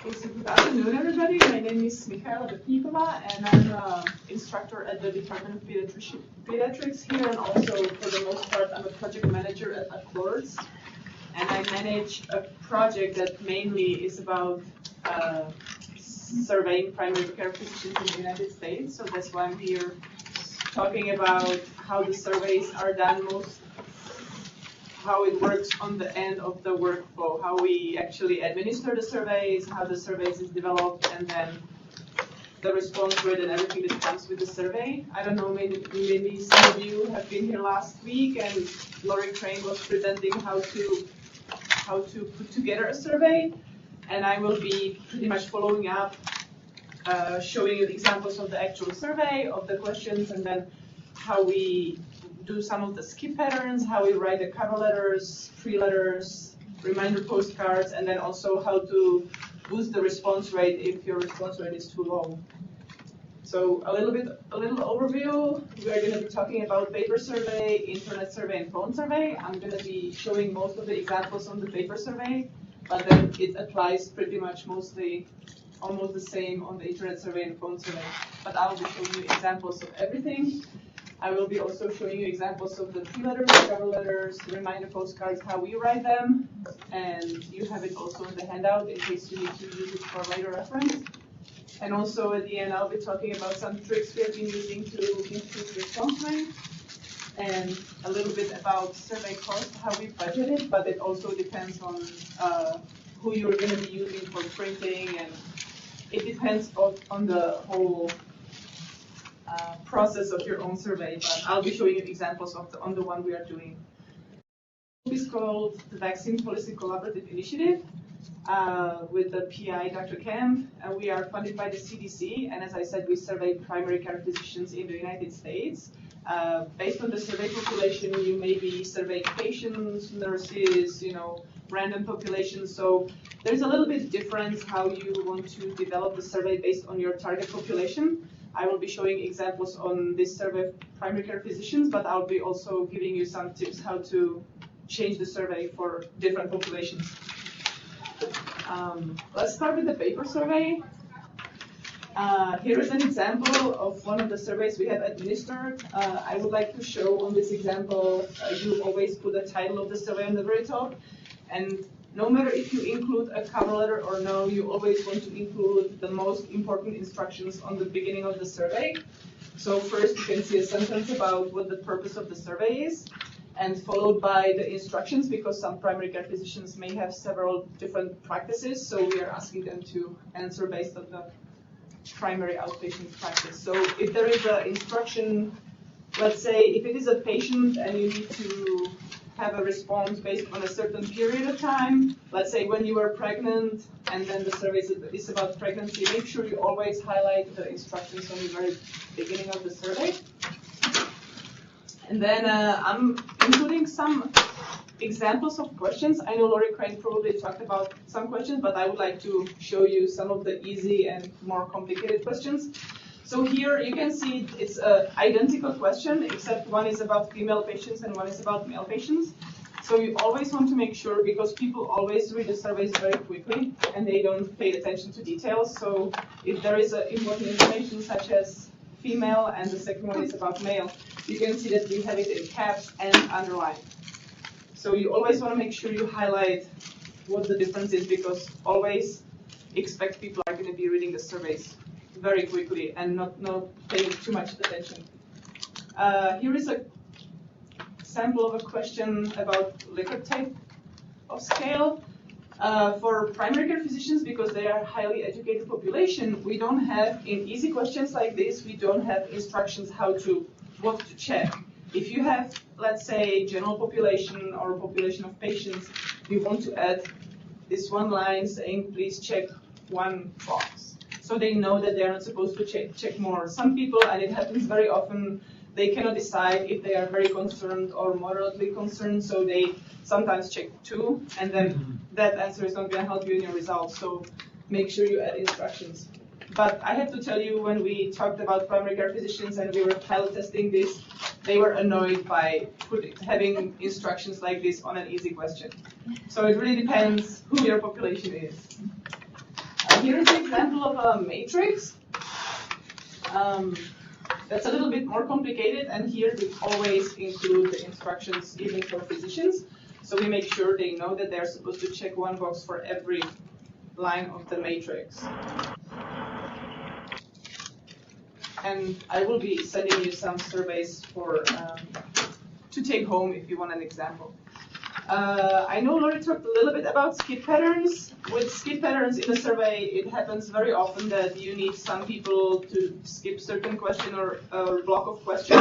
Okay, so good afternoon, everybody. My name is Michaela Brtnikova, and I'm an instructor at the Department of Pediatrics here, and also, for the most part, I'm a project manager at Florence. And I manage a project that mainly is about surveying primary care physicians in the United States. So that's why I'm here talking about how the surveys are done, how it works on the end of the workflow, how we actually administer the surveys, how the surveys is developed, and then the response rate and everything that comes with the survey. I don't know, maybe some of you have been here last week, and Lori Crane was presenting how to put together a survey, and I will be pretty much following up, showing you examples of the actual survey, of the questions, and then how we do some of the skip patterns, how we write the cover letters, pre-letters, reminder postcards, and then also how to boost the response rate if your response rate is too low. So a little overview. We are going to be talking about paper survey, internet survey, and phone survey. I'm going to be showing most of the examples on the paper survey, but then it applies pretty much mostly almost the same on the internet survey and phone survey. But I'll be showing you examples of everything. I will be also showing you examples of the pre-letters, cover letters, reminder postcards, how we write them, and you have it also in the handout in case you need to use it for later reference. And also at the end, I'll be talking about some tricks we have been using to increase response rate, and a little bit about survey cost, how we budget it, but it also depends on who you're going to be using for printing, and it depends on the whole process of your own survey, but I'll be showing you examples of on the one we are doing. It's called the Vaccine Policy Collaborative Initiative with the PI, Dr. Kemp. We are funded by the CDC, and as I said, we survey primary care physicians in the United States. Based on the survey population, you may be surveying patients, nurses, random populations. So there's a little bit difference how you want to develop the survey based on your target population. I will be showing examples on this survey of primary care physicians, but I'll be also giving you some tips how to change the survey for different populations. Let's start with the paper survey. Here is an example of one of the surveys we have administered. I would like to show on this example, you always put the title of the survey on the very top, and no matter if you include a cover letter or no, you always want to include the most important instructions on the beginning of the survey. So first you can see a sentence about what the purpose of the survey is, and followed by the instructions, because some primary care physicians may have several different practices, so we are asking them to answer based on the primary outpatient practice. So if there is an instruction, let's say if it is a patient and you need to have a response based on a certain period of time, let's say when you were pregnant, and then the survey is about pregnancy, make sure you always highlight the instructions on the very beginning of the survey. And then I'm including some examples of questions. I know Lori Crane probably talked about some questions, but I would like to show you some of the easy and more complicated questions. So here you can see it's an identical question, except one is about female patients and one is about male patients. So you always want to make sure, because people always read the surveys very quickly and they don't pay attention to details. So if there is important information such as female and the second one is about male, you can see that we have it in caps and underlined. So you always want to make sure you highlight what the difference is, because always expect people are going to be reading the surveys very quickly and not paying too much attention. Here is a sample of a question about Likert type of scale. For primary care physicians, because they are a highly educated population, we don't have, in easy questions like this, we don't have instructions what to check. If you have, let's say, general population or population of patients, you want to add this one line saying, please check one box. So they know that they are not supposed to check more. Some people, and it happens very often, they cannot decide if they are very concerned or moderately concerned, so they sometimes check two, and then that answer is not going to help you in your results. So make sure you add instructions. But I have to tell you, when we talked about primary care physicians and we were pilot testing this, they were annoyed by having instructions like this on an easy question. So it really depends who your population is. Here is an example of a matrix. That's a little bit more complicated, and here we always include the instructions even for physicians. So we make sure they know that they're supposed to check one box for every line of the matrix. And I will be sending you some surveys for to take home if you want an example. I know Lori talked a little bit about skip patterns. With skip patterns in a survey, it happens very often that you need some people to skip certain question or block of questions.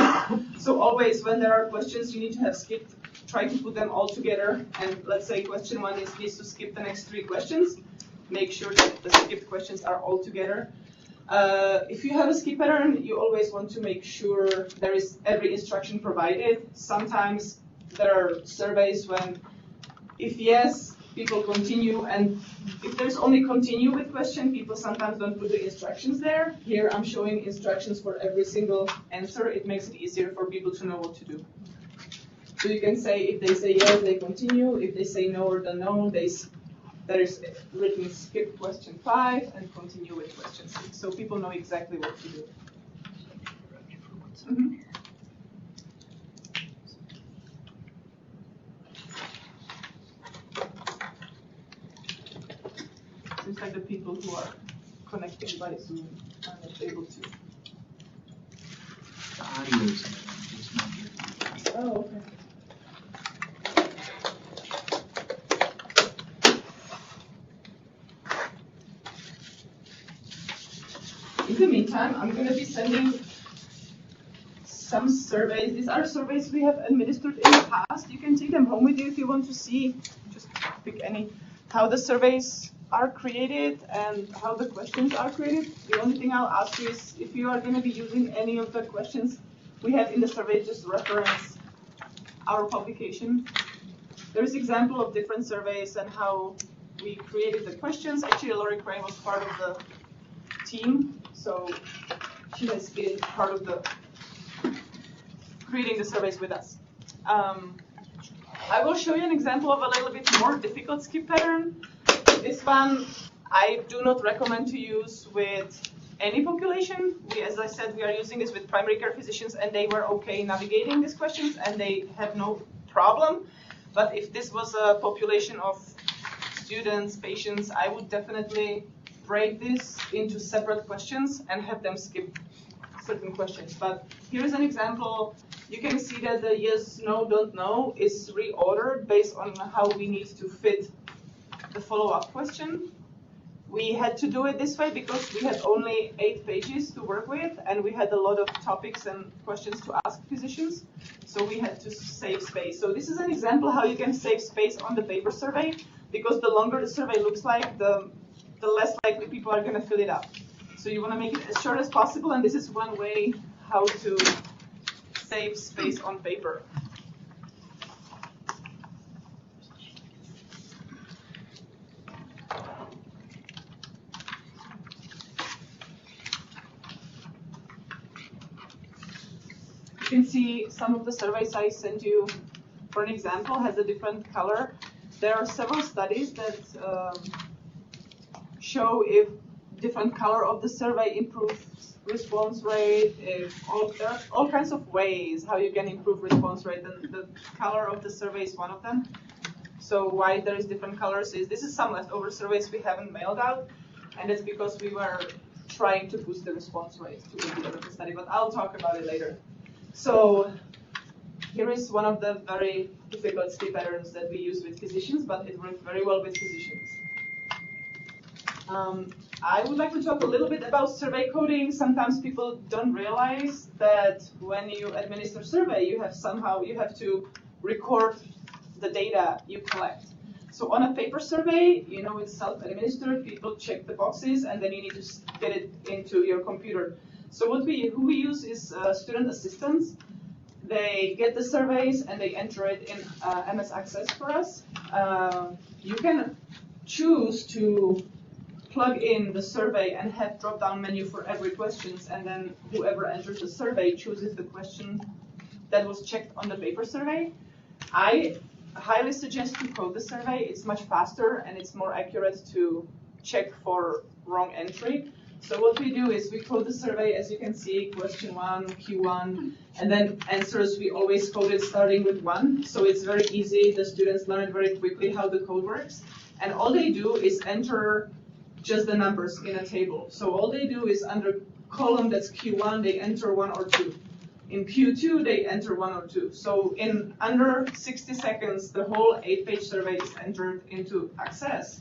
So always when there are questions you need to have skipped, try to put them all together. And let's say question 1 needs to skip the next 3 questions. Make sure that the skipped questions are all together. If you have a skip pattern, you always want to make sure there is every instruction provided. Sometimes there are surveys when, if yes, people continue, and if there's only continue with question, people sometimes don't put the instructions there. Here I'm showing instructions for every single answer. It makes it easier for people to know what to do. So you can say, if they say yes, they continue. If they say no or don't know, there is written skip question 5 and continue with question 6. So people know exactly what to do. Mm-hmm. Seems like the people who are connecting by Zoom are not able to. The audio is not here. Oh, okay. In the meantime, I'm going to be sending some surveys. These are surveys we have administered in the past. You can take them home with you if you want to see, just pick any, how the surveys are created and how the questions are created. The only thing I'll ask you is if you are going to be using any of the questions we have in the survey, just reference our publication. There's example of different surveys and how we created the questions. Actually, Lori Crane was part of the team, so she has been part of the creating the surveys with us. I will show you an example of a little bit more difficult skip pattern. This one I do not recommend to use with any population. As I said, we are using this with primary care physicians, and they were okay navigating these questions, and they had no problem. But if this was a population of students, patients, I would definitely break this into separate questions and have them skip certain questions. But here's an example. You can see that the yes, no, don't know is reordered based on how we need to fit the follow-up question. We had to do it this way because we had only 8 pages to work with, and we had a lot of topics and questions to ask physicians, so we had to save space. So this is an example how you can save space on the paper survey, because the longer the survey looks like, the less likely people are going to fill it up. So you want to make it as short as possible, and this is one way how to save space on paper. You can see some of the surveys I sent you, for an example, has a different color. There are several studies that show if different color of the survey improves response rate. There are all kinds of ways how you can improve response rate, and the color of the survey is one of them. So why there is different colors is this is some leftover surveys we haven't mailed out, and it's because we were trying to boost the response rate to the end of the study, but I'll talk about it later. So here is one of the very difficult skip patterns that we use with physicians, but it works very well with physicians. I would like to talk a little bit about survey coding. Sometimes people don't realize that when you administer survey, you have to record the data you collect. So on a paper survey, it's self-administered. People check the boxes, and then you need to get it into your computer. So who we use is student assistants. They get the surveys and they enter it in MS Access for us. You can choose to plug in the survey and have drop-down menu for every question, and then whoever enters the survey chooses the question that was checked on the paper survey. I highly suggest to code the survey. It's much faster and it's more accurate to check for wrong entry. So what we do is we code the survey, as you can see, question 1, Q1, and then answers we always code it starting with 1. So it's very easy. The students learn it very quickly how the code works. And all they do is enter just the numbers in a table. So all they do is under column that's Q1, they enter 1 or 2. In Q2, they enter 1 or 2. So in under 60 seconds, the whole 8-page survey is entered into Access.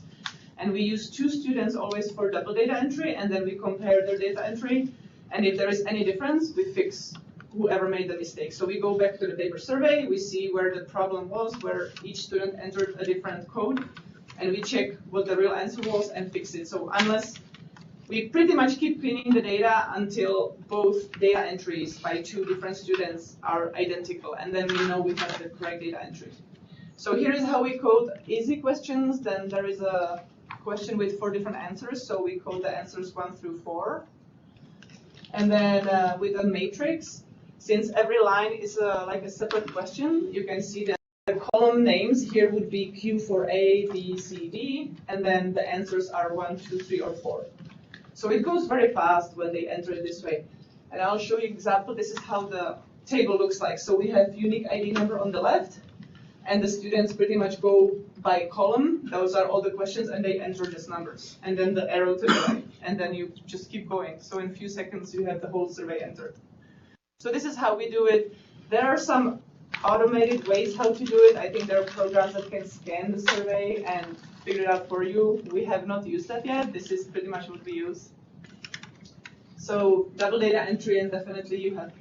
And we use 2 students always for double data entry, and then we compare their data entry. And if there is any difference, we fix whoever made the mistake. So we go back to the paper survey, we see where the problem was, where each student entered a different code, and we check what the real answer was and fix it. So unless we pretty much keep cleaning the data until both data entries by 2 different students are identical, and then we know we have the correct data entry. So here is how we code easy questions. Then there is a question with 4 different answers, so we code the answers 1 through 4. And then with a matrix, since every line is like a separate question, you can see that the column names here would be Q for A, B, C, D, and then the answers are 1, 2, 3, or 4. So it goes very fast when they enter it this way. And I'll show you an example. This is how the table looks like. So we have unique ID number on the left, and the students pretty much go by column. Those are all the questions, and they enter just numbers. And then the arrow to the right, and then you just keep going. So in a few seconds, you have the whole survey entered. So this is how we do it. There are some automated ways how to do it. I think there are programs that can scan the survey and figure it out for you. We have not used that yet. This is pretty much what we use. So double data entry, and definitely you have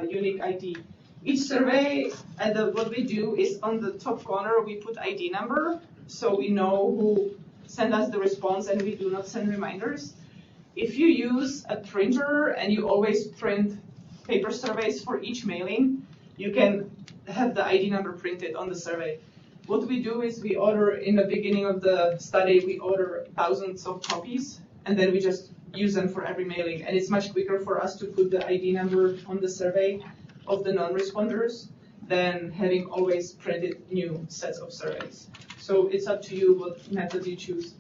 unique ID. Each survey, what we do is on the top corner, we put ID number, so we know who sent us the response, and we do not send reminders. If you use a printer and you always print paper surveys for each mailing, you can have the ID number printed on the survey. What we do is we order, in the beginning of the study, we order thousands of copies, and then we just use them for every mailing. And it's much quicker for us to put the ID number on the survey of the non-responders than having always printed new sets of surveys. So it's up to you what method you choose.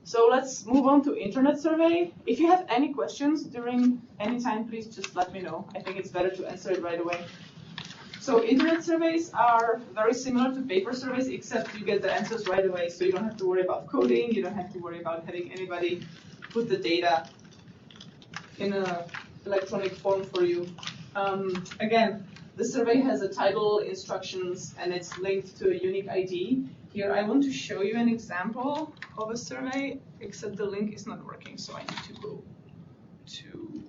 So let's move on to internet survey. If you have any questions during any time, please just let me know. I think it's better to answer it right away. So internet surveys are very similar to paper surveys, except you get the answers right away. So you don't have to worry about coding. You don't have to worry about having anybody put the data in an electronic form for you. Again, the survey has a title, instructions, and it's linked to a unique ID. Here I want to show you an example of a survey, except the link is not working, so I need to go to...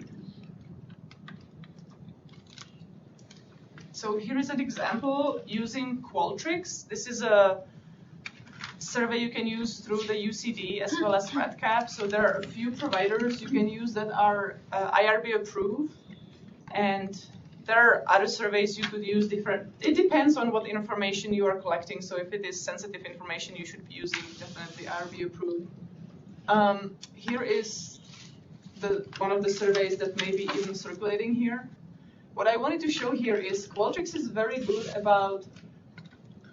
So here is an example using Qualtrics. This is a survey you can use through the UCD as well as RedCap. So there are a few providers you can use that are IRB approved, and there are other surveys you could use different. It depends on what information you are collecting. So if it is sensitive information, you should be using definitely IRB approved. Here is one of the surveys that may be even circulating here. What I wanted to show here is Qualtrics is very good about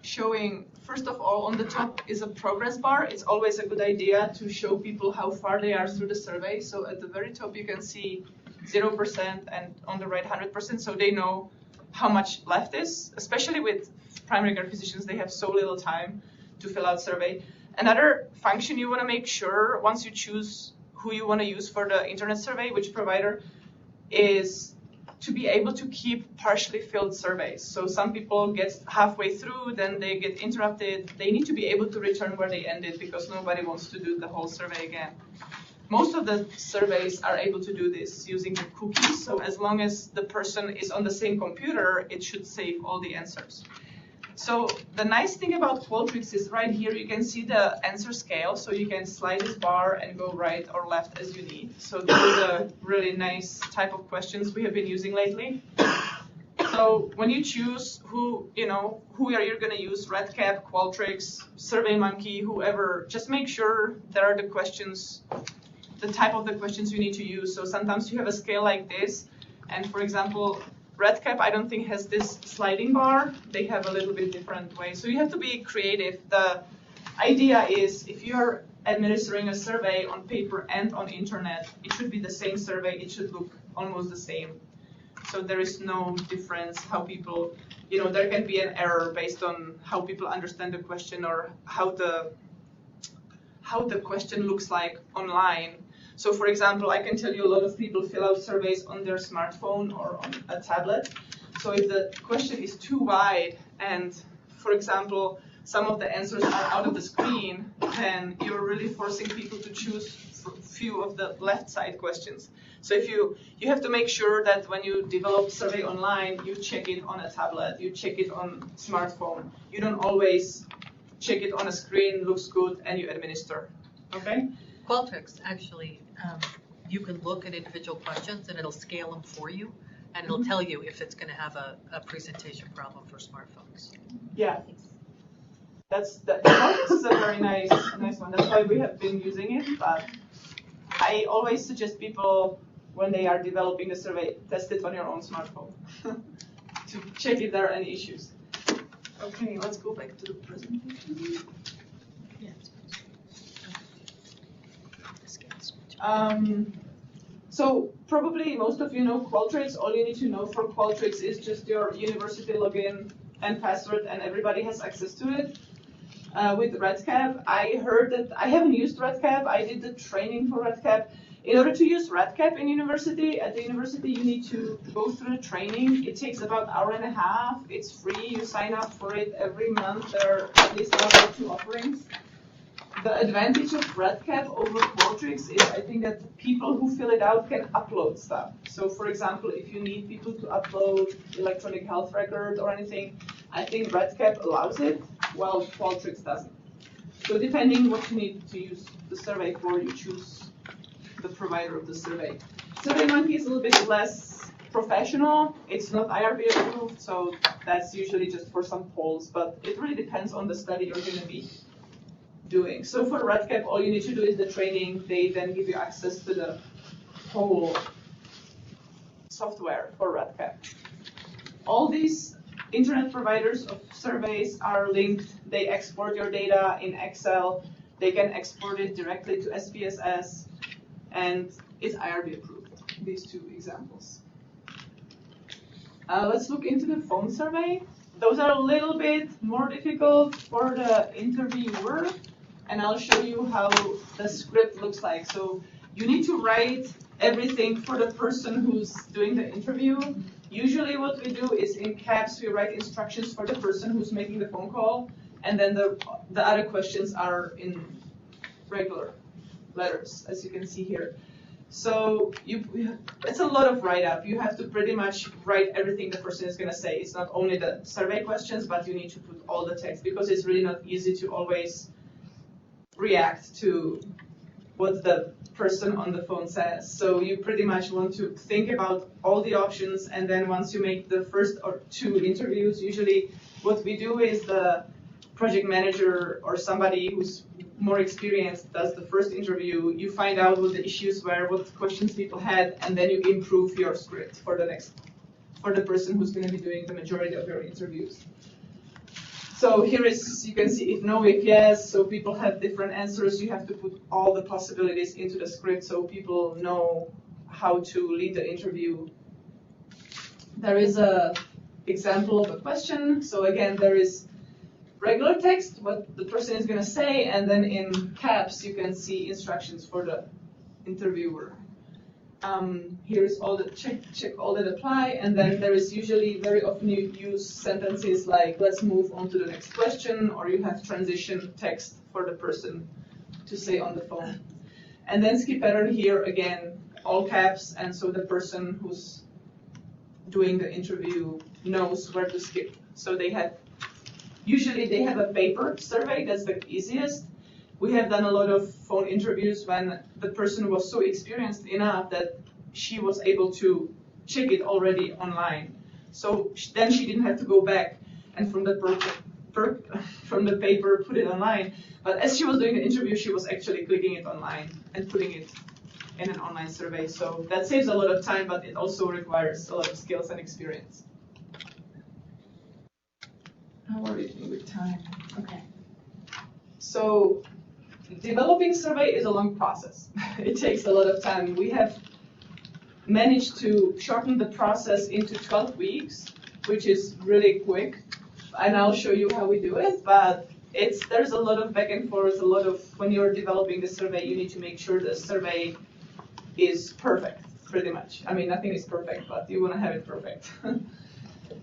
showing, first of all, on the top is a progress bar. It's always a good idea to show people how far they are through the survey. So at the very top, you can see 0% and on the right 100%, so they know how much left is, especially with primary care physicians, they have so little time to fill out survey. Another function you want to make sure, once you choose who you want to use for the internet survey, which provider, is to be able to keep partially filled surveys. So some people get halfway through, then they get interrupted. They need to be able to return where they ended because nobody wants to do the whole survey again. Most of the surveys are able to do this using the cookies. So as long as the person is on the same computer, it should save all the answers. So the nice thing about Qualtrics is right here you can see the answer scale. So you can slide this bar and go right or left as you need. So this is a really nice type of questions we have been using lately. So when you choose who are you going to use, RedCap, Qualtrics, SurveyMonkey, whoever, just make sure there are the questions, the type of the questions you need to use. So sometimes you have a scale like this, and for example, RedCap I don't think has this sliding bar. They have a little bit different way. So you have to be creative. The idea is if you're administering a survey on paper and on internet, it should be the same survey. It should look almost the same. So there is no difference how people, there can be an error based on how people understand the question or how the question looks like online. So for example, I can tell you a lot of people fill out surveys on their smartphone or on a tablet. So if the question is too wide and, for example, some of the answers are out of the screen, then you're really forcing people to choose few of the left side questions. So if you have to make sure that when you develop survey online, you check it on a tablet, you check it on smartphone. You don't always check it on a screen, looks good, and you administer. Okay? Qualtrics actually, you can look at individual questions and it'll scale them for you, and it'll tell you if it's going to have a presentation problem for smartphones. Yeah. Qualtrics is a very nice one. That's why we have been using it. But I always suggest people, when they are developing the survey, test it on your own smartphone to check if there are any issues. Okay, let's go back to the presentation. So probably most of you know Qualtrics. All you need to know for Qualtrics is just your university login and password, and everybody has access to it. With RedCap, I heard that I haven't used RedCap. I did the training for RedCap. In order to use RedCap at the university, you need to go through the training. It takes about an hour and a half. It's free. You sign up for it every month. There are at least 1 or 2 offerings. The advantage of RedCap over Qualtrics is I think that people who fill it out can upload stuff. So for example, if you need people to upload electronic health record or anything, I think RedCap allows it, while Qualtrics doesn't. So depending what you need to use the survey for, you choose the provider of the survey. SurveyMonkey is a little bit less professional. It's not IRB approved, so that's usually just for some polls, but it really depends on the study you're going to be doing. So for RedCap, all you need to do is the training. They then give you access to the whole software for RedCap. All these internet providers of surveys are linked. They export your data in Excel. They can export it directly to SPSS, and it's IRB approved, these 2 examples. Let's look into the phone survey. Those are a little bit more difficult for the interviewer, and I'll show you how the script looks like. So you need to write everything for the person who's doing the interview. Usually what we do is in caps, we write instructions for the person who's making the phone call, and then the other questions are in regular letters, as you can see here. So it's a lot of write-up. You have to pretty much write everything the person is going to say. It's not only the survey questions, but you need to put all the text, because it's really not easy to always react to what the person on the phone says. So you pretty much want to think about all the options, and then once you make the first or 2 interviews, usually what we do is the project manager or somebody who's more experienced does the first interview. You find out what the issues were, what questions people had, and then you improve your script for the person who's going to be doing the majority of your interviews. So here is, you can see if no, if yes, so people have different answers. You have to put all the possibilities into the script so people know how to lead the interview. There is a example of a question. So again, there is regular text, what the person is going to say, and then in caps you can see instructions for the interviewer. Here's all the check all that apply, and then there is usually very often you use sentences like let's move on to the next question, or you have transition text for the person to say on the phone. And then skip pattern here again, all caps, and so the person who's doing the interview knows where to skip. So usually they have a paper survey, that's the easiest. We have done a lot of phone interviews when the person was so experienced enough that she was able to check it already online. So then she didn't have to go back and from the paper put it online. But as she was doing the interview, she was actually clicking it online and putting it in an online survey. So that saves a lot of time, but it also requires a lot of skills and experience. How are we doing with time? Okay. So developing survey is a long process. It takes a lot of time. We have managed to shorten the process into 12 weeks, which is really quick. And I'll show you how we do it, but there's a lot of back and forth, a lot of, when you're developing the survey, you need to make sure the survey is perfect, pretty much. I mean, nothing is perfect, but you want to have it perfect.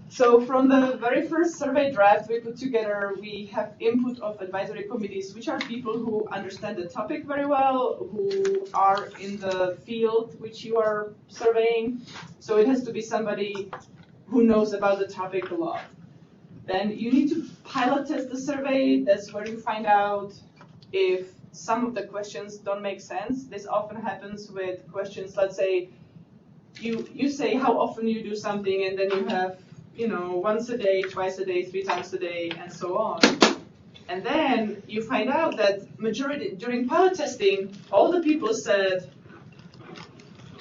So from the very first survey draft we put together, we have input of advisory committees, which are people who understand the topic very well, who are in the field which you are surveying. So it has to be somebody who knows about the topic a lot. Then you need to pilot test the survey. That's where you find out if some of the questions don't make sense. This often happens with questions, let's say, you say how often you do something, and then you have, once a day, twice a day, 3 times a day, and so on. And then you find out that majority, during pilot testing, all the people said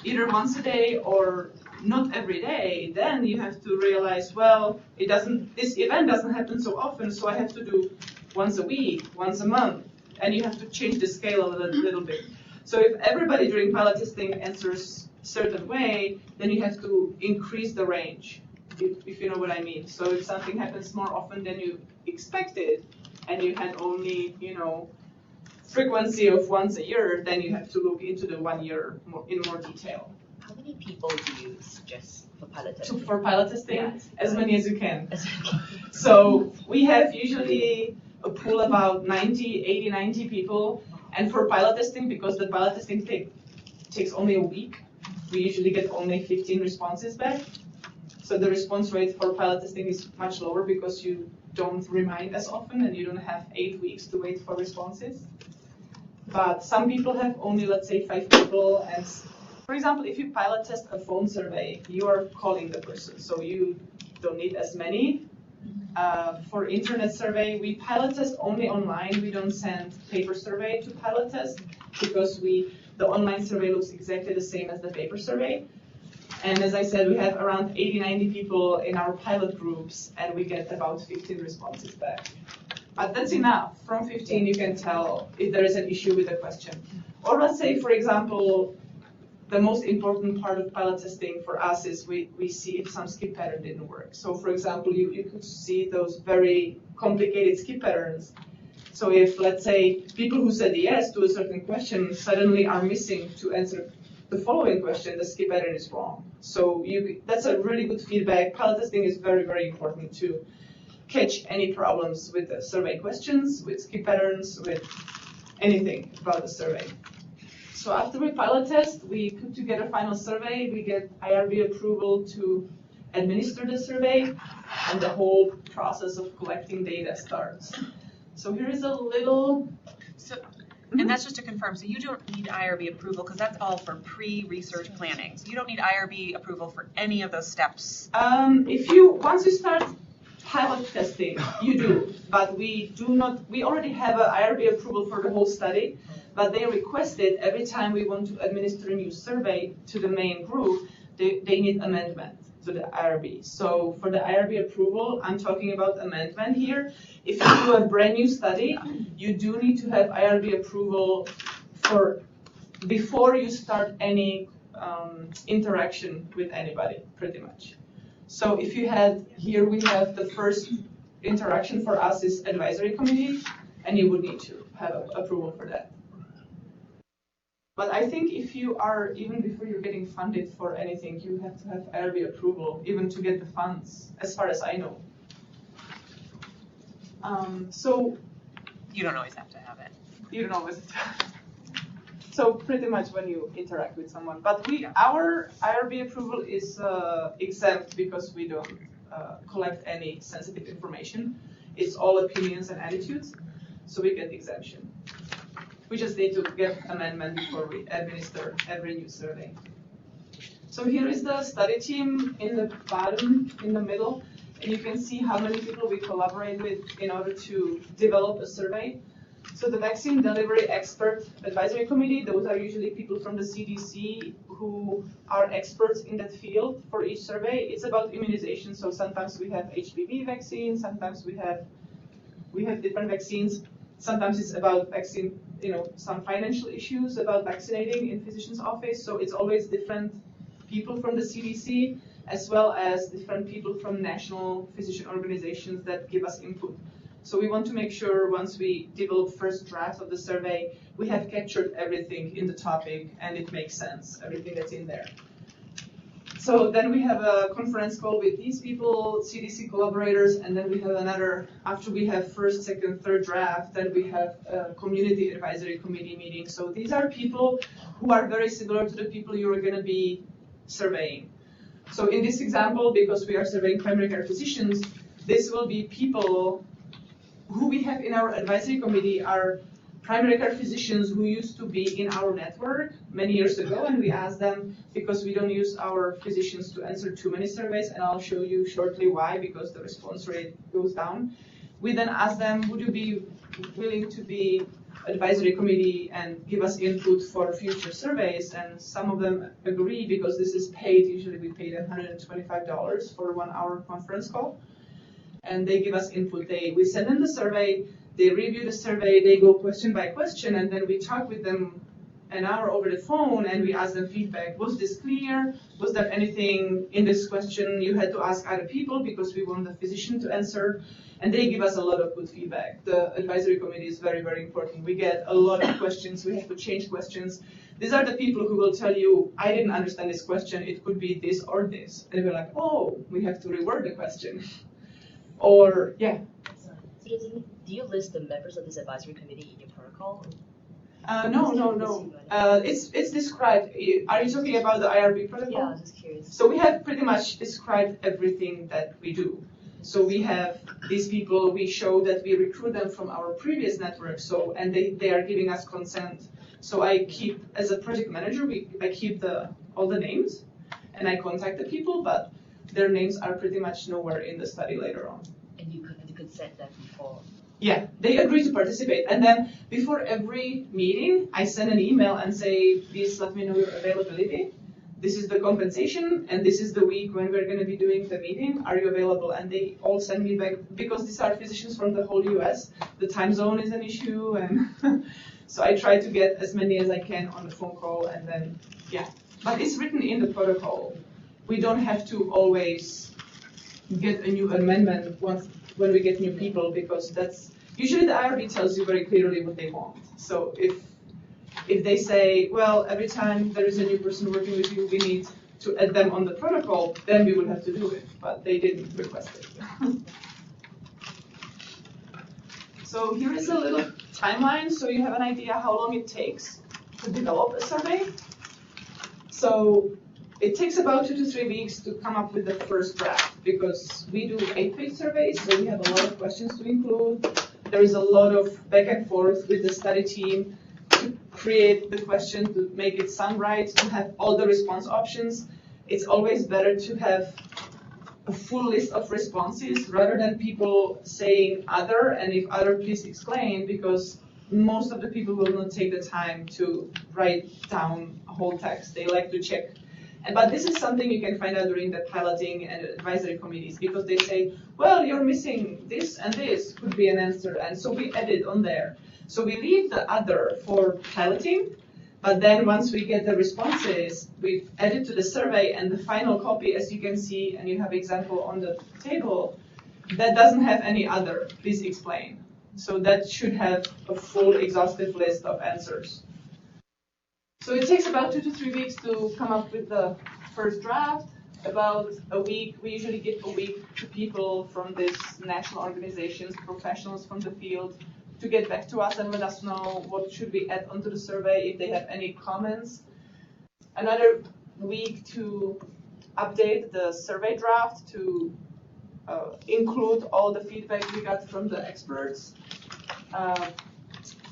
either once a day or not every day. Then you have to realize, well, this event doesn't happen so often, so I have to do once a week, once a month, and you have to change the scale a little bit. So if everybody during pilot testing answers a certain way, then you have to increase the range, if you know what I mean. So if something happens more often than you expected, and you had only, frequency of once a year, then you have to look into the 1 year in more detail. How many people do you suggest for pilot testing? For pilot testing, Yeah. as many as you can. So we have usually a pool about 80, 90 people. And for pilot testing, because the pilot testing takes only a week, we usually get only 15 responses back. So the response rate for pilot testing is much lower because you don't remind as often and you don't have 8 weeks to wait for responses. But some people have only, let's say, 5 people. And for example, if you pilot test a phone survey, you are calling the person, so you don't need as many. For internet survey, we pilot test only online. We don't send paper survey to pilot test because the online survey looks exactly the same as the paper survey. And as I said, we have around 80, 90 people in our pilot groups, and we get about 15 responses back. But that's enough. From 15, you can tell if there is an issue with the question. Or let's say, for example, the most important part of pilot testing for us is we see if some skip pattern didn't work. So for example, you could see those very complicated skip patterns. So if, let's say, people who said yes to a certain question suddenly are missing to answer the following question, the skip pattern is wrong. So that's a really good feedback. Pilot testing is very, very important to catch any problems with the survey questions, with skip patterns, with anything about the survey. So after we pilot test, we put together final survey, we get IRB approval to administer the survey, and the whole process of collecting data starts. So here is a little... And that's just to confirm, so you don't need IRB approval because that's all for pre-research planning. So you don't need IRB approval for any of those steps. Once you start pilot testing, you do, but we already have an IRB approval for the whole study, but they requested every time we want to administer a new survey to the main group, they need amendment to the IRB. So for the IRB approval, I'm talking about amendment here. If you do a brand new study, you do need to have IRB approval before you start any interaction with anybody, pretty much. So if you here we have the first interaction for us is advisory committee, and you would need to have approval for that. But I think if you are, even before you're getting funded for anything, you have to have IRB approval, even to get the funds, as far as I know. So You don't always have to have it. you don't always. So pretty much when you interact with someone. But our IRB approval is exempt because we don't collect any sensitive information. It's all opinions and attitudes, so we get exemption. We just need to get amendment before we administer every new survey. So here is the study team in the bottom, in the middle, and you can see how many people we collaborate with in order to develop a survey. So the Vaccine Delivery Expert Advisory Committee, those are usually people from the CDC who are experts in that field for each survey. It's about immunization, so sometimes we have HPV vaccines, sometimes we have different vaccines. Sometimes it's about vaccine some financial issues about vaccinating in physician's office. So it's always different people from the CDC as well as different people from national physician organizations that give us input. So we want to make sure once we develop first draft of the survey, we have captured everything in the topic and it makes sense, everything that's in there. So then we have a conference call with these people, CDC collaborators, and then we have another, after we have first, second, third draft, then we have a community advisory committee meeting. So these are people who are very similar to the people you are going to be surveying. So in this example, because we are surveying primary care physicians, this will be people who we have in our advisory committee are primary care physicians who used to be in our network many years ago, and we asked them, because we don't use our physicians to answer too many surveys, and I'll show you shortly why, because the response rate goes down. We then asked them, would you be willing to be advisory committee and give us input for future surveys? And some of them agree, because this is paid. Usually we pay them $125 for a 1-hour conference call. And they give us input. We send them the survey, they review the survey, they go question by question, and then we talk with them an hour over the phone and we ask them feedback. Was this clear? Was there anything in this question you had to ask other people because we want the physician to answer? And they give us a lot of good feedback. The advisory committee is very, very important. We get a lot of questions. We have to change questions. These are the people who will tell you, I didn't understand this question. It could be this or this. And we're like, oh, we have to reword the question. Or, yeah. So do you list the members of this advisory committee in your protocol? No. It's described. Are you talking about the IRB protocol? Yeah, I was just curious. So we have pretty much described everything that we do. So we have these people, we show that we recruit them from our previous network, and they are giving us consent. So I keep, as a project manager, I keep all the names, and I contact the people, but their names are pretty much nowhere in the study later on. And you could set that before. Yeah, they agree to participate. And then before every meeting, I send an email and say, please let me know your availability. This is the compensation, and this is the week when we're going to be doing the meeting. Are you available? And they all send me back, because these are physicians from the whole US. The time zone is an issue, and so I try to get as many as I can on the phone call, and then, yeah. But it's written in the protocol. We don't have to always get a new amendment when we get new people, because that's usually the IRB tells you very clearly what they want. So if they say, well, every time there is a new person working with you, we need to add them on the protocol, then we would have to do it, but they didn't request it. So here is a little timeline, so you have an idea how long it takes to develop a survey. So it takes about 2 to 3 weeks to come up with the first draft, because we do 8-page surveys, so we have a lot of questions to include. There is a lot of back and forth with the study team to create the question, to make it sound right, to have all the response options. It's always better to have a full list of responses rather than people saying other, and if other, please explain, because most of the people will not take the time to write down a whole text. They like to check. But this is something you can find out during the piloting and advisory committees, because they say, well, you're missing this and this could be an answer, and so we add it on there. So we leave the other for piloting, but then once we get the responses, we add it to the survey, and the final copy, as you can see, and you have example on the table, that doesn't have any other, please explain. So that should have a full exhaustive list of answers. So it takes about 2 to 3 weeks to come up with the first draft. About a week, we usually give a week to people from these national organizations, professionals from the field, to get back to us and let us know what should we add onto the survey, if they have any comments. Another week to update the survey draft to include all the feedback we got from the experts.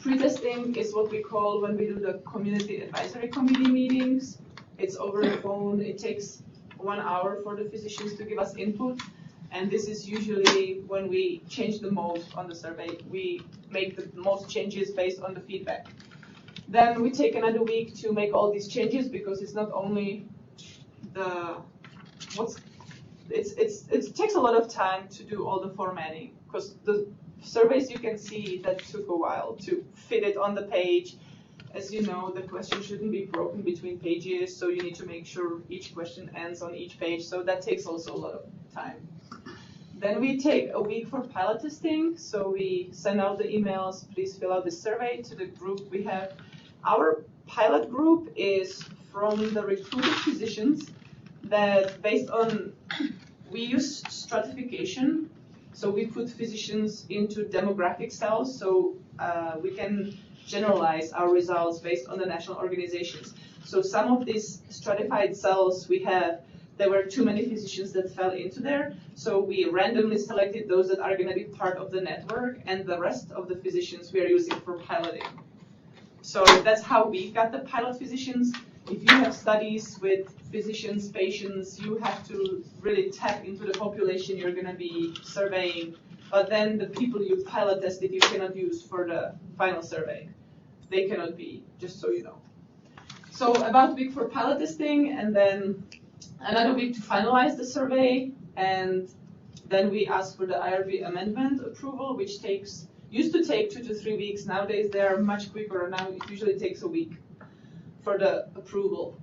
Pre-testing is what we call when we do the community advisory committee meetings. It's over the phone. It takes 1 hour for the physicians to give us input. And this is usually when we change the most on the survey. We make the most changes based on the feedback. Then we take another week to make all these changes, because it's not only it takes a lot of time to do all the formatting, because the surveys, you can see that took a while to fit it on the page. As you know, the question shouldn't be broken between pages, so you need to make sure each question ends on each page, so that takes also a lot of time. Then we take a week for pilot testing, so we send out the emails, please fill out this survey to the group we have. Our pilot group is from the recruited physicians that based on, we use stratification, so we put physicians into demographic cells, so we can generalize our results based on the national organizations. So some of these stratified cells we have, there were too many physicians that fell into there, so we randomly selected those that are going to be part of the network, and the rest of the physicians we are using for piloting. So that's how we got the pilot physicians. If you have studies with physicians, patients, you have to really tap into the population you're going to be surveying, but then the people you pilot tested you cannot use for the final survey. They cannot be, just so you know. So about a week for pilot testing, and then another week to finalize the survey, and then we ask for the IRB amendment approval, which used to take 2 to 3 weeks. Nowadays they are much quicker. Now it usually takes a week for the approval.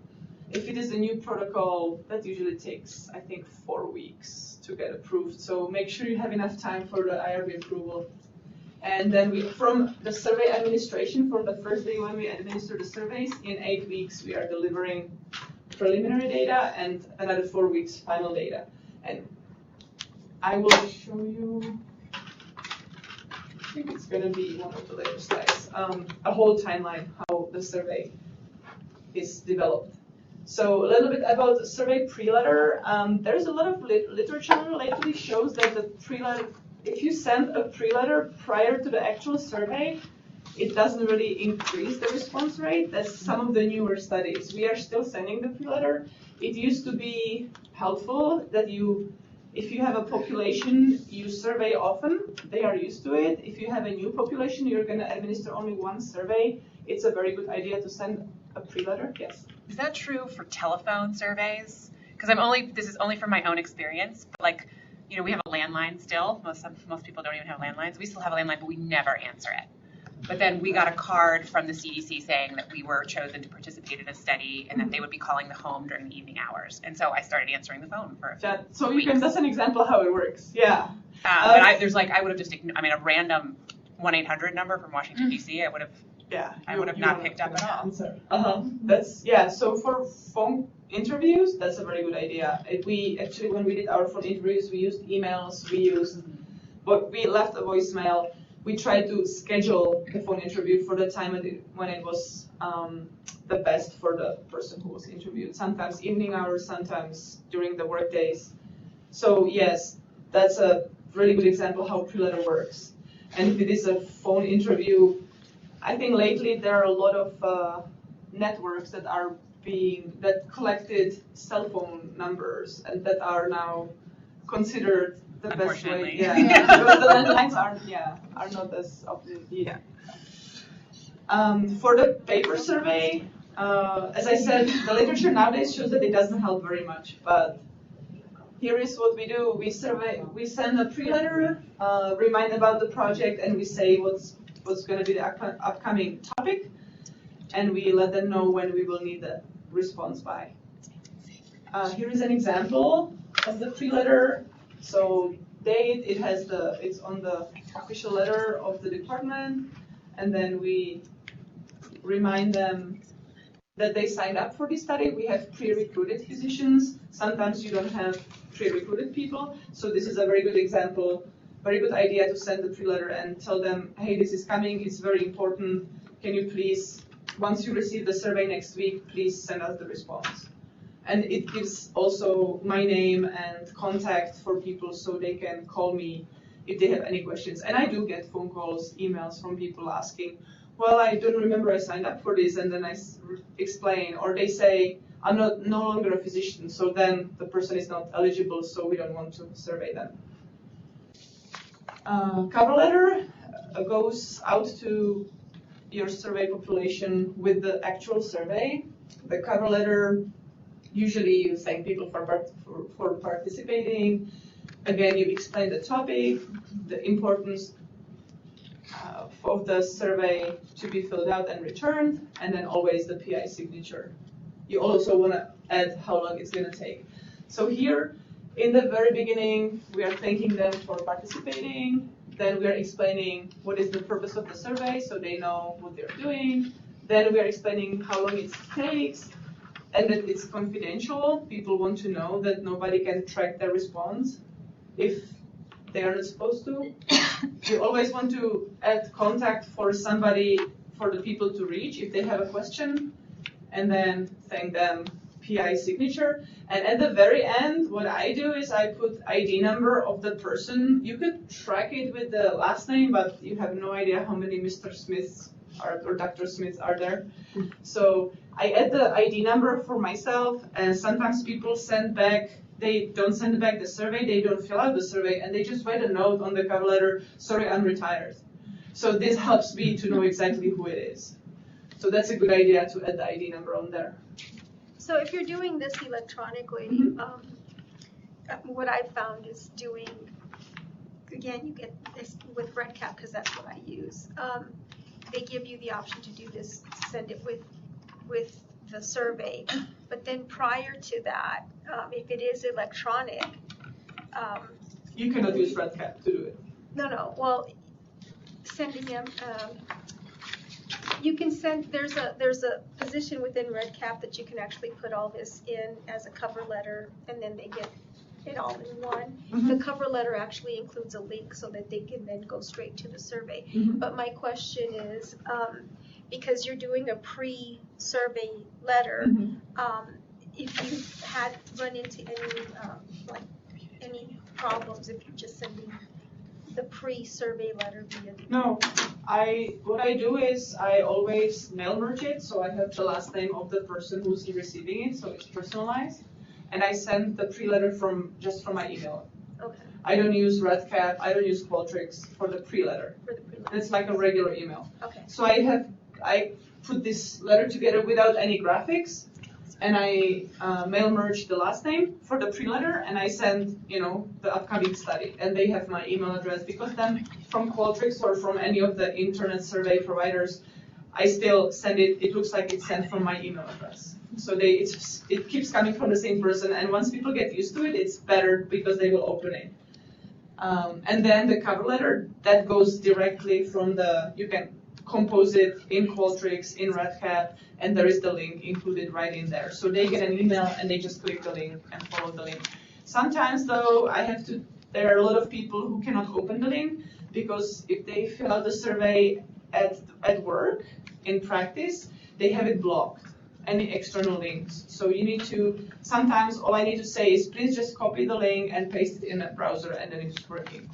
If it is a new protocol, that usually takes, I think, 4 weeks to get approved. So make sure you have enough time for the IRB approval. And then from the survey administration, from the first day when we administer the surveys, in 8 weeks we are delivering preliminary data and another 4 weeks final data. And I will show you, I think it's going to be one of the later slides, a whole timeline how the survey is developed. So a little bit about the survey pre-letter. There's a lot of literature lately shows that the pre-letter, if you send a pre-letter prior to the actual survey, it doesn't really increase the response rate. That's some of the newer studies. We are still sending the pre-letter. It used to be helpful that if you have a population you survey often, they are used to it. If you have a new population, you're going to administer only one survey. It's a very good idea to send a pre-letter. Yes. Is that true for telephone surveys? Because this is only from my own experience. But like, you know, we have a landline still. Most people don't even have landlines. We still have a landline, but we never answer it. But then we got a card from the CDC saying that we were chosen to participate in a study and that they would be calling the home during the evening hours. And so I started answering the phone for so weeks. That's an example how it works. Yeah. But I would have just, a random 1-800 number from Washington, D.C., I would have not picked up at all. So for phone interviews, that's a very good idea. When we did our phone interviews, we used emails, but we left a voicemail. We tried to schedule the phone interview for the time when it was the best for the person who was interviewed. Sometimes evening hours, sometimes during the work days. So yes, that's a really good example how pre-letter works. And if it is a phone interview, I think lately there are a lot of networks that collected cell phone numbers and that are now considered the best way. Because the landlines are not as often needed. For the paper survey, as I said, the literature nowadays shows that it doesn't help very much. But here is what we do: we send a pre-letter, remind about the project, and we say what's going to be the upcoming topic, and we let them know when we will need the response by. Here is an example of the pre-letter. So date, it's on the official letter of the department, and then we remind them that they signed up for this study. We have pre-recruited physicians. Sometimes you don't have pre-recruited people, so this is a very good example, very good idea to send the pre-letter and tell them, hey, this is coming, it's very important. Can you please, once you receive the survey next week, please send us the response. And it gives also my name and contact for people so they can call me if they have any questions. And I do get phone calls, emails from people asking, well, I don't remember I signed up for this, and then I explain, or they say, I'm no longer a physician, so then the person is not eligible, so we don't want to survey them. Cover letter goes out to your survey population with the actual survey. The cover letter, usually you thank people for participating. Again, you explain the topic, the importance of the survey to be filled out and returned, and then always the PI signature. You also want to add how long it's going to take. So here, in the very beginning, we are thanking them for participating. Then we are explaining what is the purpose of the survey, so they know what they're doing. Then we are explaining how long it takes, and that it's confidential. People want to know that nobody can track their response if they are not supposed to. You always want to add contact for somebody, for the people to reach if they have a question, and then thank them, PI signature. And at the very end, what I do is I put ID number of the person. You could track it with the last name, but you have no idea how many Mr. Smiths or Dr. Smiths are there. So I add the ID number for myself, and sometimes people send back, they don't send back the survey, they don't fill out the survey, and they just write a note on the cover letter, sorry, I'm retired. So this helps me to know exactly who it is. So that's a good idea to add the ID number on there. So if you're doing this electronically, what I found is doing, again, you get this with RedCap because that's what I use. They give you the option to do this, send it with the survey. But then prior to that, if it is electronic, you cannot use RedCap to do it. No. Well, sending them. You can send. There's a position within RedCap that you can actually put all this in as a cover letter, and then they get it all in one. The cover letter actually includes a link so that they can then go straight to the survey. But my question is, because you're doing a pre-survey letter, if you had run into any problems if you're just sending the pre-survey letter via the No, what I do is I always mail merge it, so I have the last name of the person who's receiving it, so it's personalized. And I send the pre-letter just from my email. Okay. I don't use RedCap, I don't use Qualtrics for the pre-letter. For the pre-letter. It's like a regular email. Okay. So I put this letter together without any graphics, and I mail merge the last name for the pre-letter, and I send, the upcoming study, and they have my email address, because then from Qualtrics or from any of the internet survey providers, I still send it. It looks like it's sent from my email address. So it keeps coming from the same person, and once people get used to it, it's better because they will open it. And then the cover letter, that goes directly from you can compose it in Qualtrics, in RedCap, and there is the link included right in there. So they get an email and they just click the link and follow the link. Sometimes though, there are a lot of people who cannot open the link, because if they fill out the survey at work, in practice, they have it blocked, any external links. So sometimes all I need to say is, please just copy the link and paste it in a browser, and then it's working.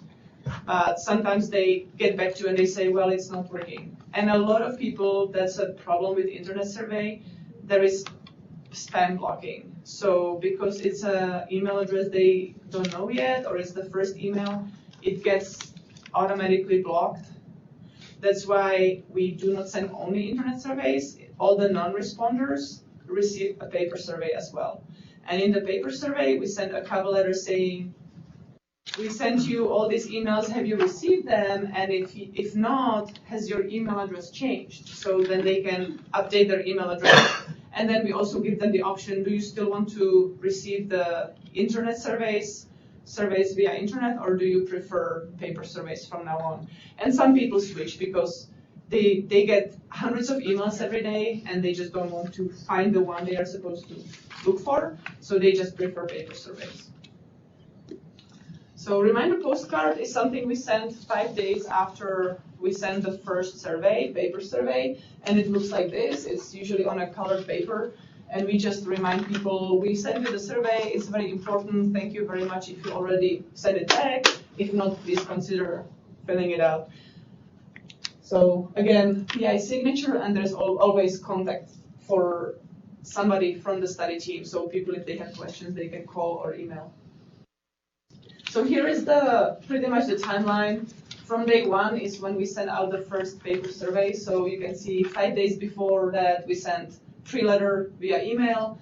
But sometimes they get back to you and they say, well, it's not working. And a lot of people, that's a problem with internet survey, there is spam blocking. So because it's an email address they don't know yet, or it's the first email, it gets automatically blocked. That's why we do not send only internet surveys. All the non-responders receive a paper survey as well. And in the paper survey, we send a cover letter saying, we sent you all these emails, have you received them? And if not, has your email address changed? So then they can update their email address. And then we also give them the option, do you still want to receive the internet surveys via internet, or do you prefer paper surveys from now on? And some people switch because they get hundreds of emails every day, and they just don't want to find the one they are supposed to look for, so they just prefer paper surveys. So reminder postcard is something we send 5 days after we send the first survey, paper survey, and it looks like this. It's usually on a colored paper, and we just remind people, we sent you the survey, it's very important, thank you very much if you already sent it back. If not, please consider filling it out. So again, PI signature, and there's always contact for somebody from the study team, so people, if they have questions, they can call or email. So here is pretty much the timeline. From day one is when we send out the first paper survey. So you can see 5 days before that we sent pre-letter via email.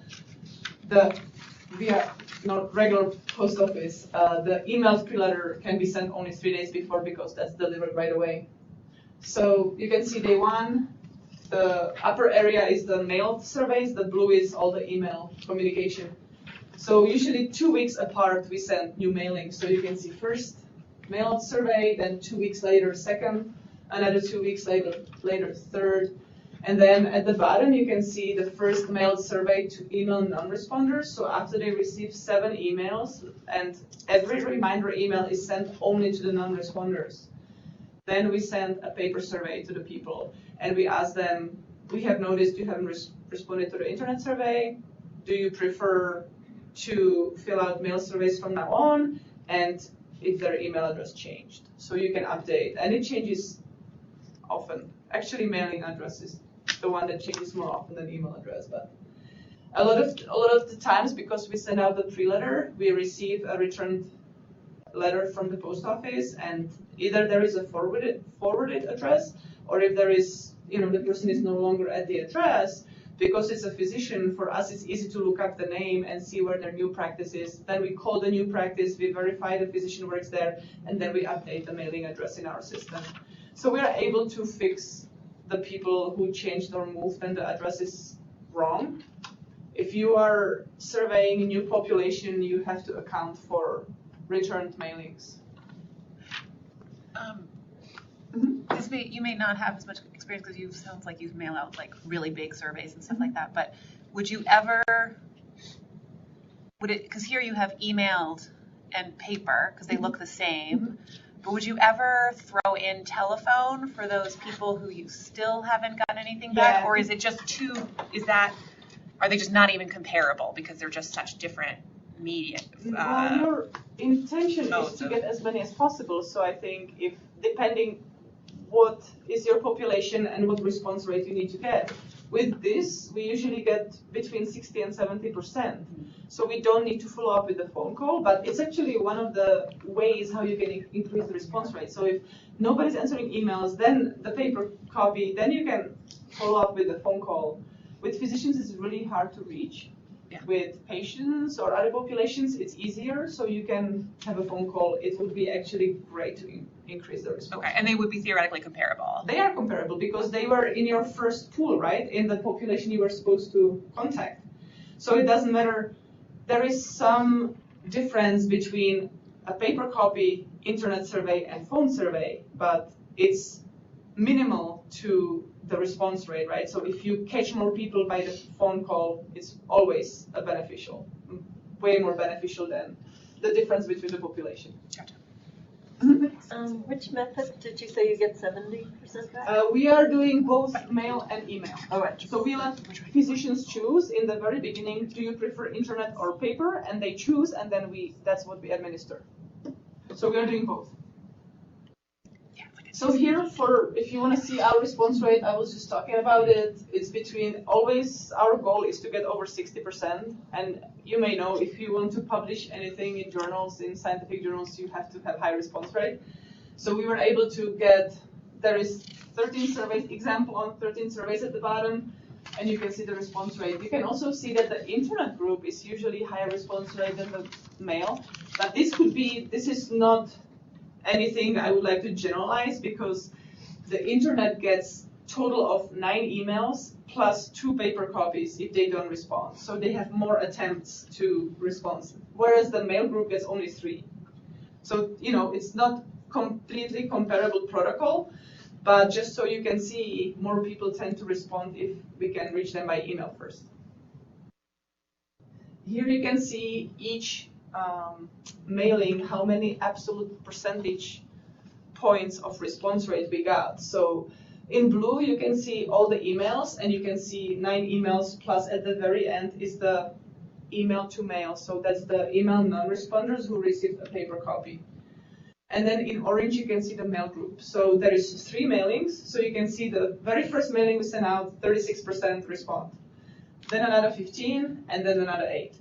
Via not regular post office, the emailed pre-letter can be sent only 3 days before, because that's delivered right away. So you can see day one, the upper area is the mailed surveys, the blue is all the email communication. So usually 2 weeks apart, we send new mailings. So you can see first mailed survey, then 2 weeks later, second, another 2 weeks later, third. And then at the bottom, you can see the first mailed survey to email non-responders. So after they receive 7 emails, and every reminder email is sent only to the non-responders. Then we send a paper survey to the people, and we ask them, we have noticed you haven't responded to the internet survey. Do you prefer to fill out mail surveys from now on? And if their email address changed. So you can update, and it changes often. Actually, mailing address is the one that changes more often than email address, but a lot of the times, because we send out the pre-letter, we receive a returned letter from the post office, and either there is a forwarded address, or if there is, the person is no longer at the address, because it's a physician, for us it's easy to look up the name and see where their new practice is. Then we call the new practice, we verify the physician works there, and then we update the mailing address in our system. So we are able to fix the people who changed or moved and the address is wrong. If you are surveying a new population, you have to account for returned mailings. You may not have as much experience because you sounds like you mail out like really big surveys and stuff like that. But would you ever? Because here you have emailed and paper because they look the same. But would you ever throw in telephone for those people who you still haven't gotten anything back, or is it just too? Are they just not even comparable because they're just such different media? Well, your intention is to get as many as possible. So I think if depending what is your population and what response rate you need to get. With this, we usually get between 60 and 70%. So we don't need to follow up with the phone call, but it's actually one of the ways how you can increase the response rate. So if nobody's answering emails, then the paper copy, then you can follow up with the phone call. With physicians, it's really hard to reach. Yeah. With patients or other populations, it's easier, so you can have a phone call. It would be actually great to increase the response. Okay, and they would be theoretically comparable. They are comparable because they were in your first pool, right? In the population you were supposed to contact. So it doesn't matter. There is some difference between a paper copy, internet survey, and phone survey, but it's minimal to the response rate, right? So if you catch more people by the phone call, it's always a beneficial, way more beneficial than the difference between the population. Gotcha. Which method did you say you get 70% back? We are doing both mail and email. All right. So we let physicians choose in the very beginning, do you prefer internet or paper? And they choose, and then that's what we administer. So we are doing both. So here, if you want to see our response rate, I was just talking about it. It's always our goal is to get over 60%. And you may know if you want to publish anything in journals, in scientific journals, you have to have high response rate. So we were able to there is 13 surveys, example on 13 surveys at the bottom, and you can see the response rate. You can also see that the internet group is usually higher response rate than the mail. But this is not anything I would like to generalize because the internet gets total of 9 emails plus 2 paper copies if they don't respond. So they have more attempts to respond, whereas the mail group gets only 3. So, it's not completely comparable protocol, but just so you can see, more people tend to respond if we can reach them by email first. Here you can see each mailing, how many absolute percentage points of response rate we got. So in blue, you can see all the emails, and you can see 9 emails, plus at the very end is the email to mail. So that's the email non-responders who received a paper copy. And then in orange, you can see the mail group. So there is 3 mailings. So you can see the very first mailing we sent out, 36% respond. Then another 15, and then another 8.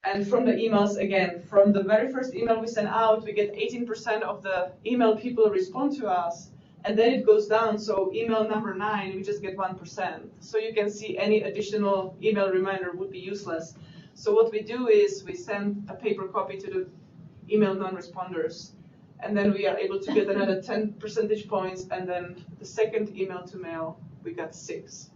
And from the emails, again, from the very first email we sent out, we get 18% of the email people respond to us. And then it goes down. So email number 9, we just get 1%. So you can see any additional email reminder would be useless. So what we do is we send a paper copy to the email non-responders. And then we are able to get another 10 percentage points, and then the second email to mail, we got 6.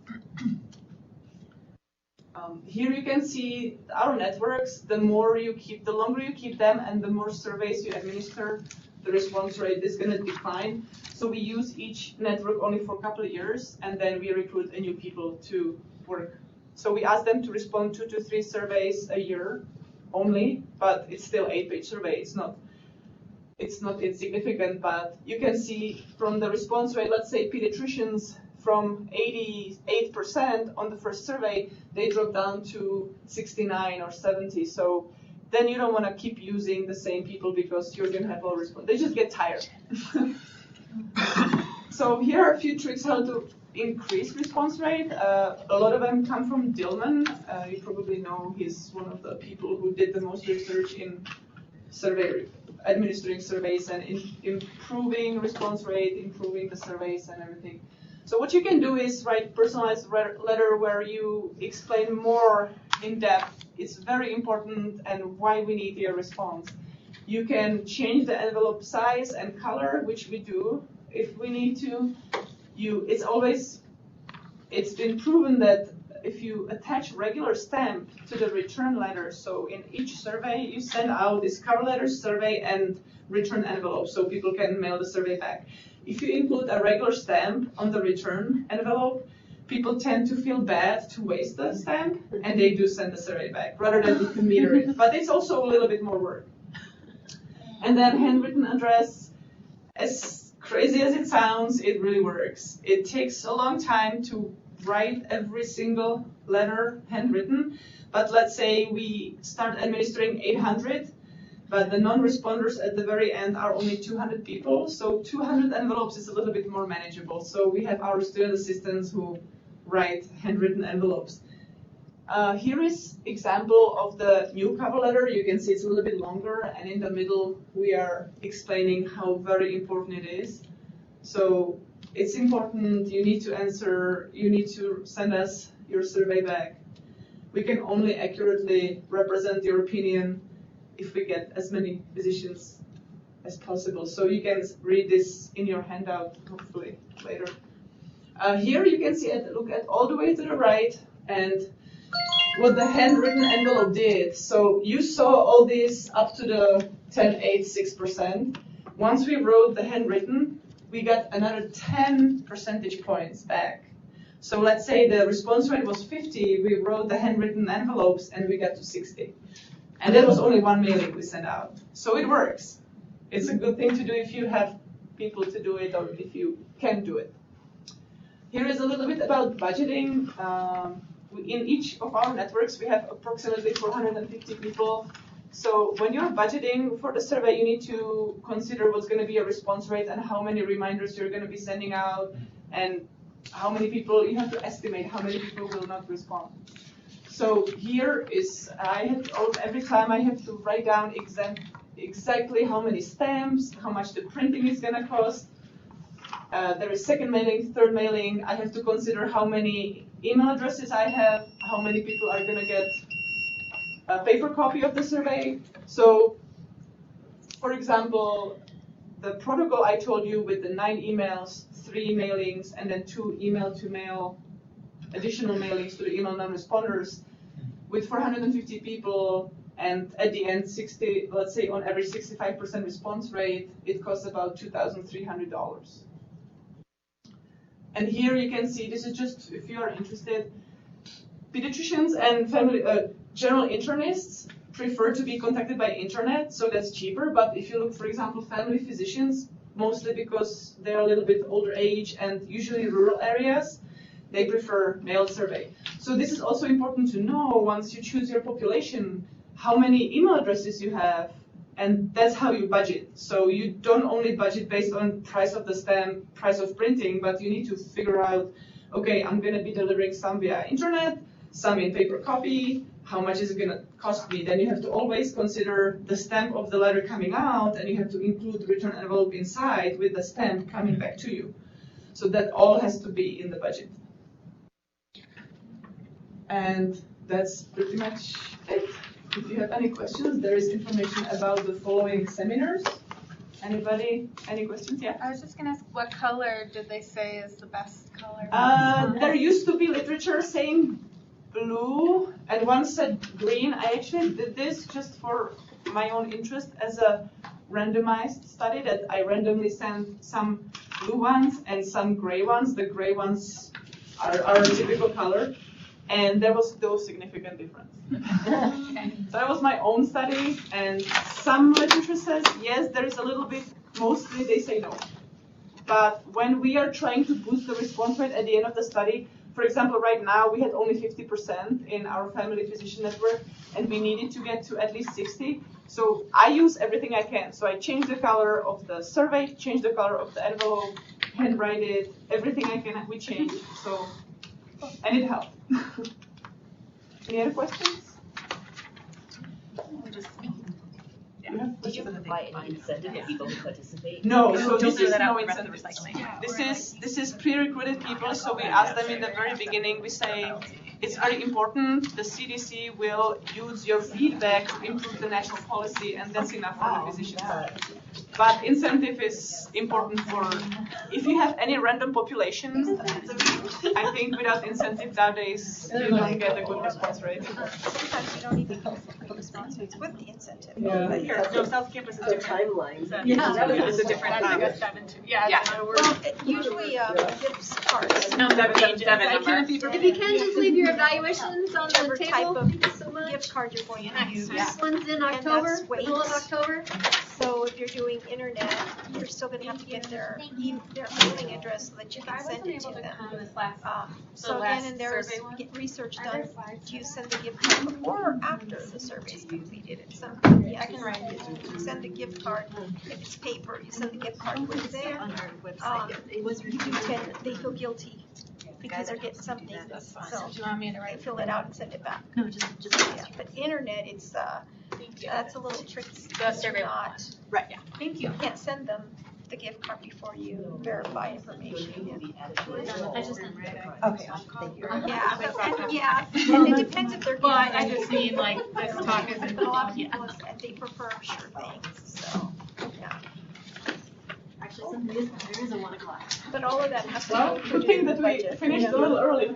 Here you can see our networks. The more you keep, the longer you keep them, and the more surveys you administer, the response rate is going to decline. So we use each network only for a couple of years, and then we recruit new people to work. So we ask them to respond 2 to 3 surveys a year only, but it's still 8-page survey. It's not insignificant, but you can see from the response rate, let's say pediatricians from 88% on the first survey, they drop down to 69 or 70. So then you don't want to keep using the same people because you're going to have low response. They just get tired. So here are a few tricks how to increase response rate. A lot of them come from Dillman. You probably know he's one of the people who did the most research in administering surveys and improving response rate, improving the surveys and everything. So what you can do is write personalized letter where you explain more in depth. It's very important and why we need your response. You can change the envelope size and color, which we do if we need to. It's been proven that if you attach regular stamp to the return letter, so in each survey you send out this cover letter, survey, and return envelope so people can mail the survey back. If you include a regular stamp on the return envelope, people tend to feel bad to waste the stamp, and they do send the survey back rather than to meter it. But it's also a little bit more work. And then handwritten address, as crazy as it sounds, it really works. It takes a long time to write every single letter handwritten, but let's say we start administering 800, but the non-responders at the very end are only 200 people, so 200 envelopes is a little bit more manageable. So we have our student assistants who write handwritten envelopes. Here is example of the new cover letter. You can see it's a little bit longer, and in the middle we are explaining how very important it is. So it's important, you need to answer, you need to send us your survey back. We can only accurately represent your opinion if we get as many physicians as possible. So you can read this in your handout, hopefully, later. Here you can see look at all the way to the right and what the handwritten envelope did. So you saw all these up to the 10.86%. Once we wrote the handwritten, we got another 10 percentage points back. So let's say the response rate was 50, we wrote the handwritten envelopes and we got to 60. And that was only one mailing we sent out. So it works. It's a good thing to do if you have people to do it or if you can do it. Here is a little bit about budgeting. In each of our networks, we have approximately 450 people. So when you're budgeting for the survey, you need to consider what's going to be a response rate and how many reminders you're going to be sending out and how many people, you have to estimate how many people will not respond. So here is, every time I have to write down exactly how many stamps, how much the printing is going to cost. There is second mailing, third mailing. I have to consider how many email addresses I have, how many people are going to get a paper copy of the survey. So, for example, the protocol I told you with the 9 emails, 3 mailings, and then 2 email-to-mail additional mailings to the email non-responders with 450 people, and at the end, 60, let's say on every 65% response rate, it costs about $2,300. And here you can see, this is just, if you are interested, pediatricians and family general internists prefer to be contacted by internet, so that's cheaper. But if you look, for example, family physicians, mostly because they're a little bit older age and usually rural areas, they prefer mail survey. So this is also important to know once you choose your population, how many email addresses you have, and that's how you budget. So you don't only budget based on price of the stamp, price of printing, but you need to figure out, okay, I'm going to be delivering some via internet, some in paper copy, how much is it going to cost me? Then you have to always consider the stamp of the letter coming out, and you have to include the return envelope inside with the stamp coming back to you. So that all has to be in the budget. And that's pretty much it. If you have any questions, there is information about the following seminars. Anybody? Any questions? Yeah. I was just gonna ask, what color did they say is the best color? There used to be literature saying blue, and one said green. I actually did this just for my own interest as a randomized study that I randomly sent some blue ones and some gray ones. The gray ones are a typical color, and there was no significant difference. So that was my own study, and some literature says yes, there is a little bit. Mostly they say no. But when we are trying to boost the response rate at the end of the study, for example, right now we had only 50% in our family physician network, and we needed to get to at least 60. So I use everything I can. So I change the color of the survey, change the color of the envelope, handwrite it, everything I can, we change. So, and it helped. Any other questions? Did you provide any incentive for people who participate? No, so Don't this do is that no out for the rest of incentive. the recycling. This is pre-recruited people, so we ask them in the very beginning, we say, it's very important, the CDC will use your feedback to improve the national policy, and that's enough for the physicians. But incentive is important for, if you have any random population, I think without incentive nowadays, you don't get a good response rate. Sometimes you don't even get the response rates with the incentive. Here, no, South Campus is The different. timeline. It's a different time. Yeah. Well, usually gives cards. No, seven number. If you can, just leave your evaluations on Whichever the type table. of Thank you so much. gift card you're going to use. This one's in And October, that's weights. middle of October. So if you're doing internet, you're still going to have to get their mailing address so that you can send it to them. So again, and there's research done. Do you send the gift card before or after the survey is completed? At some point, yeah, I can write it. You send the gift card. If it's paper, you send the gift card with it. They feel guilty because they're getting something. So Do you want me to they write? fill it out and send it back. No, just. Yeah, but internet, it's that's a little tricky. The survey. Not. Right, yeah. Thank you. You can't send them the gift card before you verify information. I just didn't write it. Okay, thank you. And it depends if they're. Well, I just mean like this talk is A lot of people have said they prefer sure things, so, yeah. Actually, there is a 1 o'clock. But all of that has to go Well, through good thing the that we budget. finished a little early.